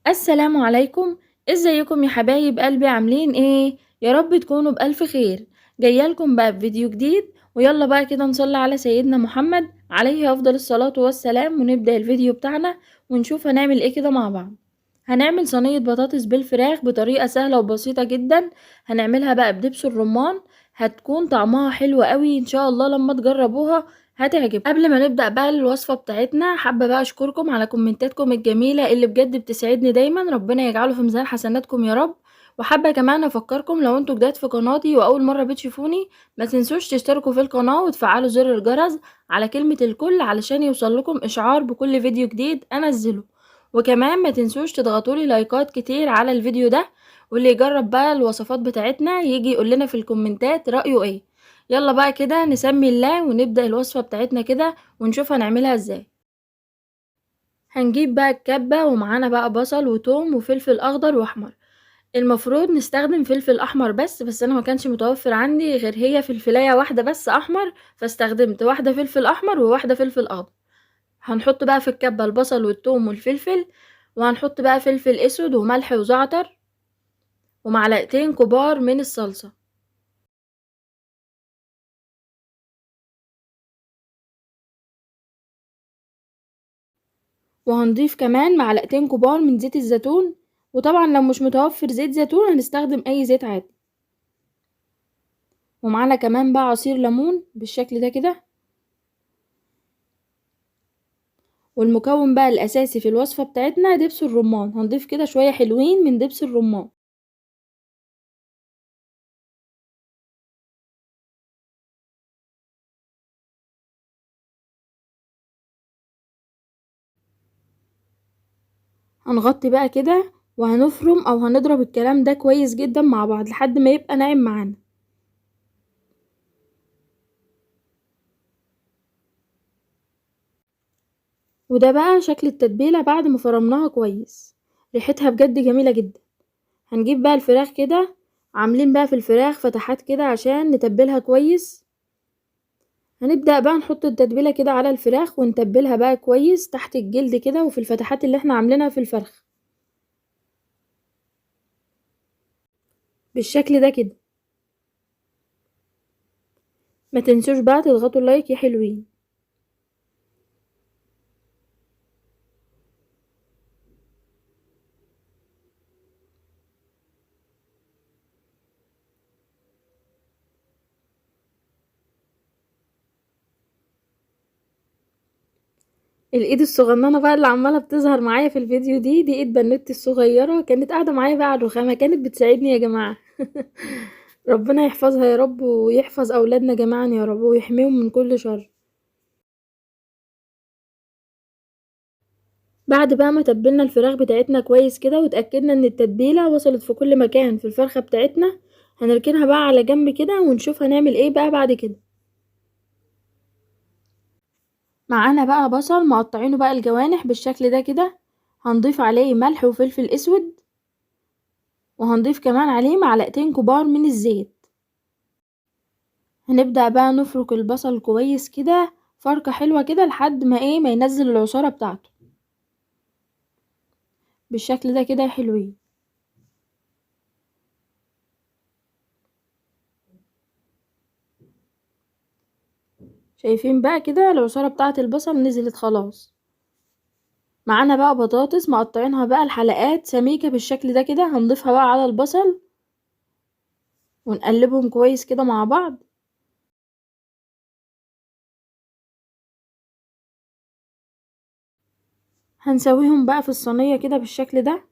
السلام عليكم. ازيكم يا حبايب قلبي؟ عاملين ايه؟ يا رب تكونوا بألف خير. جايه لكم بقى بفيديو جديد، ويلا بقى كده نصلي على سيدنا محمد عليه افضل الصلاة والسلام، ونبدأ الفيديو بتاعنا ونشوف هنعمل ايه كده مع بعض. هنعمل صينية بطاطس بالفراخ بطريقة سهلة وبسيطة جدا. هنعملها بقى بدبس الرمان. هتكون طعمها حلو قوي ان شاء الله، لما تجربوها هتعجب. قبل ما نبدأ بقى الوصفة بتاعتنا، حابة بقى اشكركم على كومنتاتكم الجميلة اللي بجد بتسعدني دايما، ربنا يجعله في ميزان حسناتكم يا رب. وحابة كمان افكركم، لو انتوا جداد في قناتي واول مرة بتشوفوني، ما تنسوش تشتركوا في القناة وتفعلوا زر الجرس على كلمة الكل علشان يوصل لكم اشعار بكل فيديو جديد انزله. وكمان ما تنسوش تضغطولي لايكات كتير على الفيديو ده، واللي يجرب بقى الوصفات بتاعتنا يجي يقول لنا في الكومنتات رأيه ايه. يلا بقى كده نسمي الله ونبدأ الوصفة بتاعتنا كده ونشوف هنعملها ازاي. هنجيب بقى الكبة، ومعانا بقى بصل وتوم وفلفل اخضر واحمر. المفروض نستخدم فلفل احمر بس انا ما كانش متوفر عندي غير هي فلفلاية واحدة بس احمر، فاستخدمت واحدة فلفل احمر وواحدة فلفل اخضر. هنحط بقى في الكبة البصل والثوم والفلفل، وهنحط بقى فلفل اسود وملح وزعتر ومعلقتين كبار من الصلصة. وهنضيف كمان معلقتين كبار من زيت الزيتون، وطبعا لو مش متوفر زيت زيتون هنستخدم اي زيت عادي. ومعانا كمان بقى عصير ليمون بالشكل ده كده. والمكون بقى الاساسي في الوصفة بتاعتنا دبس الرمان، هنضيف كده شوية حلوين من دبس الرمان. هنغطي بقى كده وهنفرم او هنضرب الكلام ده كويس جدا مع بعض لحد ما يبقى ناعم معانا. وده بقى شكل التتبيلة بعد ما فرمناها كويس، ريحتها بجد جميلة جدا. هنجيب بقى الفراخ كده، عاملين بقى في الفراخ فتحات كده عشان نتبلها كويس. هنبدأ بقى نحط التتبيلة كده على الفراخ ونتبلها بقى كويس تحت الجلد كده وفي الفتحات اللي احنا عاملينها في الفرخ بالشكل ده كده. ما تنسوش بقى تضغطوا اللايك يا حلوين. الايد الصغننه بقى اللي عماله بتظهر معايا في الفيديو دي ايد بنوتي الصغيره، كانت قاعده معايا بقى على الرخامه، كانت بتساعدني يا جماعه. ربنا يحفظها يا رب، ويحفظ اولادنا جميعا يا رب، ويحميهم من كل شر. بعد بقى ما تبلنا الفراخ بتاعتنا كويس كده واتأكدنا ان التتبيلة وصلت في كل مكان في الفرخة بتاعتنا، هنركنها بقى على جنب كده ونشوف هنعمل ايه بقى بعد كده. معانا بقى بصل مقطعينه بقى الجوانح بالشكل ده كده. هنضيف عليه ملح وفلفل اسود، وهنضيف كمان عليه معلقتين كبار من الزيت. هنبدأ بقى نفرك البصل كويس كده فركة حلوة كده لحد ما ينزل العصارة بتاعته بالشكل ده كده يا حلوين. شايفين بقى كده العصارة بتاعة البصل نزلت خلاص. معانا بقى بطاطس مقطعينها بقى الحلقات سميكة بالشكل ده كده، هنضيفها بقى على البصل ونقلبهم كويس كده مع بعض. هنسويهم بقى في الصينية كده بالشكل ده.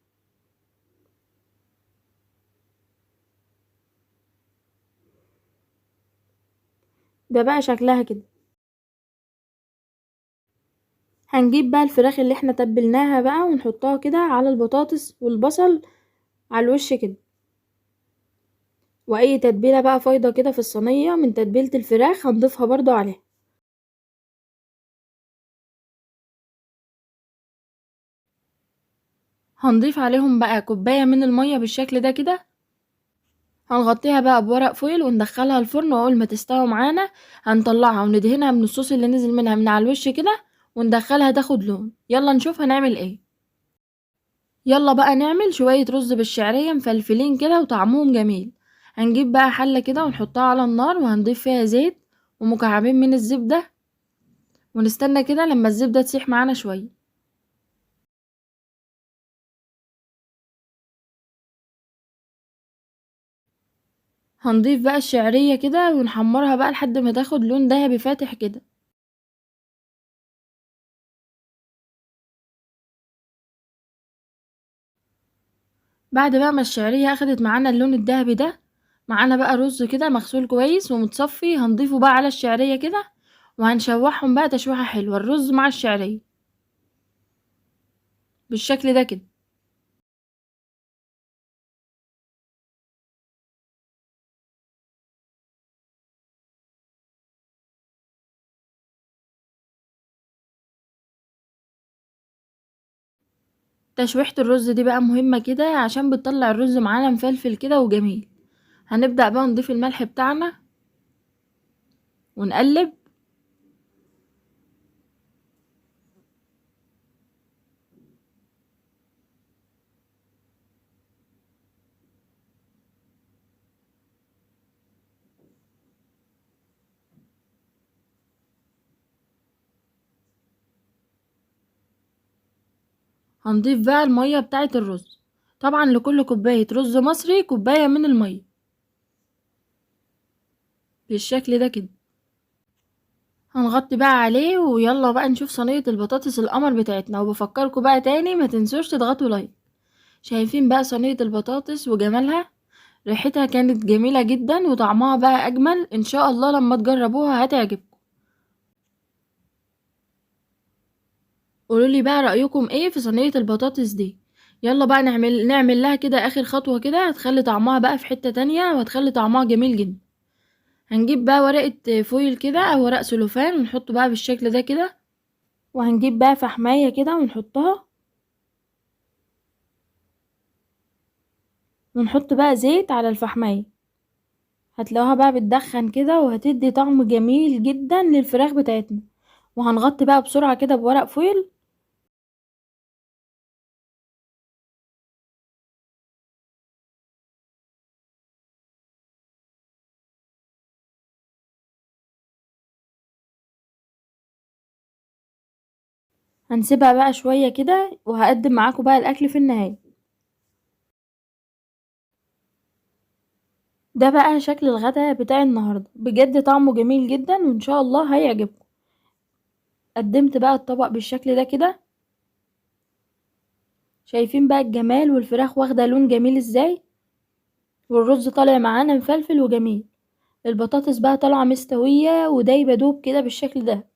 ده بقى شكلها كده. هنجيب بقى الفراخ اللي احنا تبلناها بقى ونحطها كده على البطاطس والبصل على الوش كده. واي تتبيلة بقى فايضة كده في الصينية من تتبيلة الفراخ هنضيفها برضو عليها. هنضيف عليهم بقى كوباية من المية بالشكل ده كده. هنغطيها بقى بورق فويل وندخلها الفرن، واول ما تستوي معانا هنطلعها وندهنها من الصوص اللي نزل منها من على الوش كده، وندخلها تاخد لون. يلا نشوف هنعمل ايه. يلا بقى نعمل شوية رز بالشعرية مفلفلين كده وطعمهم جميل. هنجيب بقى حلة كده ونحطها على النار وهنضيف فيها زيت ومكعبين من الزبدة، ونستنى كده لما الزبدة تسيح معانا شوية. هنضيف بقى الشعرية كده ونحمرها بقى لحد ما تاخد لون دهبي فاتح كده. بعد بقى ما الشعرية اخدت معانا اللون الدهبي ده، معانا بقى رز كده مغسول كويس ومتصفي، هنضيفه بقى على الشعرية كده وهنشوحهم بقى تشويحة حلوة، الرز مع الشعرية بالشكل ده كده. تشويحة الرز دي بقى مهمة كده عشان بتطلع الرز معانا مفلفل كده وجميل. هنبدأ بقى نضيف الملح بتاعنا ونقلب. هنضيف بقى المية بتاعة الرز، طبعا لكل كوباية رز مصري كوباية من المية بالشكل ده كده. هنغطي بقى عليه ويلا بقى نشوف صينية البطاطس القمر بتاعتنا، وبفكركم بقى تاني ما تنسوش تضغطوا لايك. شايفين بقى صينية البطاطس وجمالها؟ ريحتها كانت جميلة جدا وطعمها بقى اجمل، ان شاء الله لما تجربوها هتعجبكم. قولولي بقى رأيكم ايه في صينية البطاطس دي. يلا بقى نعمل لها كده اخر خطوة كده، هتخلي طعمها بقى في حتة تانية وهتخلي طعمها جميل جدا. هنجيب بقى ورقة فويل كده او ورق سلوفان ونحطه بقى بالشكل ده كده، وهنجيب بقى فحماية كده ونحطها، ونحط بقى زيت على الفحماية. هتلاقوها بقى بتدخن كده وهتدي طعم جميل جدا للفراخ بتاعتنا. وهنغطي بقى بسرعة كده بورق فويل. هنسيبها بقى شوية كده وهقدم معاكم بقى الاكل في النهاية. ده بقى شكل الغدا بتاع النهاردة، بجد طعمه جميل جدا وان شاء الله هيعجبكم. قدمت بقى الطبق بالشكل ده كده. شايفين بقى الجمال والفراخ واخدة لون جميل ازاي، والرز طالع معانا مفلفل وجميل. البطاطس بقى طالعة مستوية ودايبة دوب كده بالشكل ده،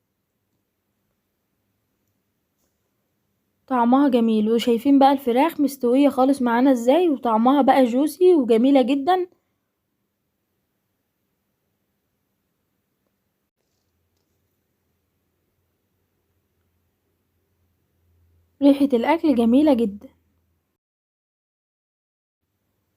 طعمها جميل. وشايفين بقى الفراخ مستوية خالص معانا ازاي وطعمها بقى جوسي وجميلة جدا. ريحة الاكل جميلة جدا.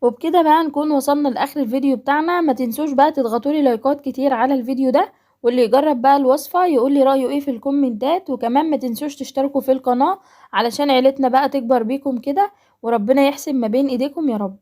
وبكده بقى نكون وصلنا لاخر الفيديو بتاعنا. ما تنسوش بقى تضغطولي لايكات كتير على الفيديو ده، واللي يجرب بقى الوصفة يقولي رأيه ايه في الكومنتات. وكمان ما تنسوش تشتركوا في القناة علشان عيلتنا بقى تكبر بيكم كده، وربنا يحسن ما بين ايديكم يا رب.